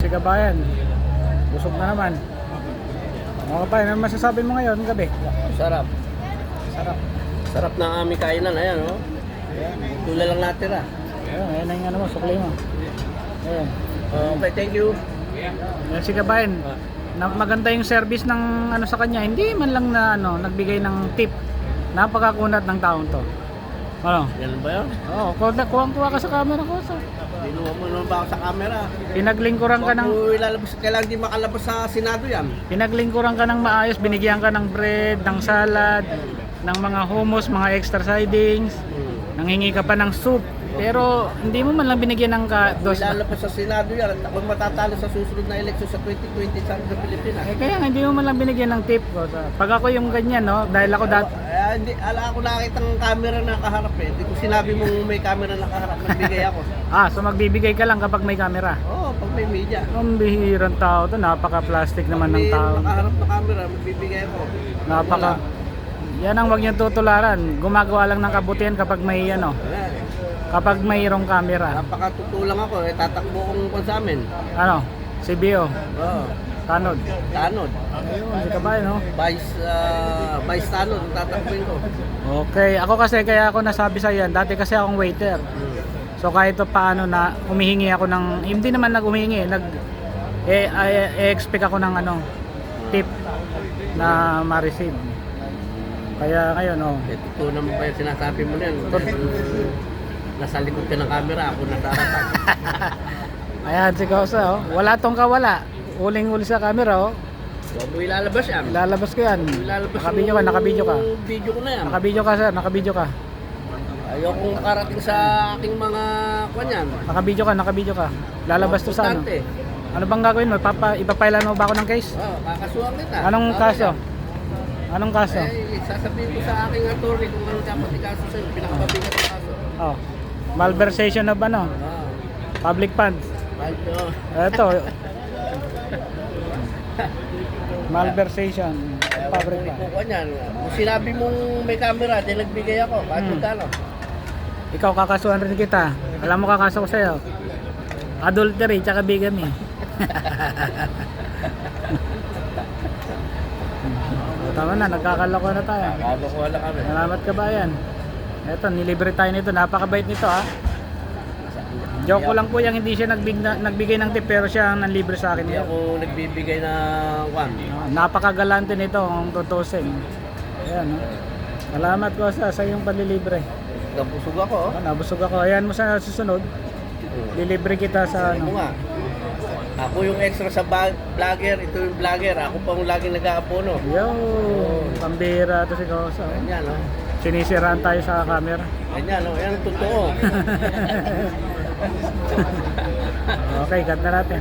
si kabayan. Busog na naman. Mga kabayan, ano masasabi mo ngayon gabi? Sarap. Sarap. Sarap ng aming kainan. Ayan, oh. Tula lang natin, ah. Ayan na yung ano mo, sukli mo. Ayan. Okay, thank you. Yan si kabayan. Maganda yung service ng ano sa kanya. Hindi man lang na ano, nagbigay ng tip. Napakakunat ng taon to. Ano? Yan ba yun? Oo, kuwang-kuwa ka sa camera ko. Binuha mo naman ba ako sa camera? Pinaglingkuran ka ng Ilalabas, kailangan di makalabas sa Senado yan. pinaglingkuran ka ng maayos, binigyan ka ng bread, ng salad, ng mga hummus, mga extra sidings, nanghingi ka pa ng soup. Pero hindi mo man lang binigyan ng dos. Ilalabas sa Senado yan at ako matatalo sa susunod na eleksyon sa 2020 sa Pilipinas. Kaya nga, hindi mo man lang binigyan ng tip ko. Pag ako yung ganyan, no, dahil ako Hindi, ako nakita ng camera na kaharap eh. Hindi ko sinabi mong may camera na kaharap, nagbigay ako. so magbibigay ka lang kapag may camera. Oo, pag may media. Ang bihirang tao to, napaka-plastic naman ng May tao. nakaharap na camera, magbibigay ako. Yan ang wag niyong tutularan. Gumagawa lang ng kabutihan kapag may ano, kapag mayroong camera. Napakatutulang ako eh, tatakbo kong sa amin. Ano? CBO, Oo. Tanod. Tanod. Ayun, hindi ka ba, no? Vice Tanod, tatakbuin ko. Okay, ako kasi kaya ako nasabi sa yan, dati kasi akong waiter. So kahit paano na humihingi ako ng, hindi naman nag-humingi, expect ako ng ano, tip na ma-receive. Kaya ngayon, Ito naman pa yung sinasabi mo na yan. Nasa likod ka ng camera, ako nasa harapan. Ayan si Kosa, wala tong kawala. Uling-uli sa camera, Huwag mo ilalabas yan. Ilalabas ko yan. Ilalabas Nakabidyo ka, nakabidyo ka. yung video ko na yan. Nakabidyo ka, sir, nakabidyo ka. Ayokong makarating sa aking mga kanyan. Nakabidyo ka. Lalabas to sa ano? Importante. Ano bang gagawin mo? Ipapailan mo ba ako ng case? Kakasuhan kita. Anong Okay kaso? lang. Anong kaso? Sasabihin ko sa aking attorney kung ano dapat ikaso sa'yo. Pinakapabigat na kaso. Malversation of ano? Public funds. Ito. Malversation. Public funds. Kung sinabi mong may camera, di nagbigay ako. Kahit magkano. Ikaw kakasuhan rin kita. Alam mo kakaso ko sa'yo. Adultery tsaka bigamy. Tama na, nagkakaloko na tayo. Kakakuha lang kami. Salamat kabayan. Eto, nilibre tayo nito. Napakabait nito ha. Joke ko lang po yung hindi siya nagbigay ng tip pero siya ang nanlibre sa akin. Hindi ako nagbibigay ng one. Napakagalante nito kung tutusin. Ayan. Salamat ko sa iyong panlilibre. Nabusog ako. Nabusog ako. Ayan mo sa susunod. Lilibre kita sa Ano nga? Ako yung extra sa vlogger, ito yung vlogger. Ako pa yung laging nag-aapono. Yo, pambira to si Kosa. Ganyan, no? Sinisiraan tayo sa camera. Ganyan, no? Yan ang totoo. Okay, cut na natin.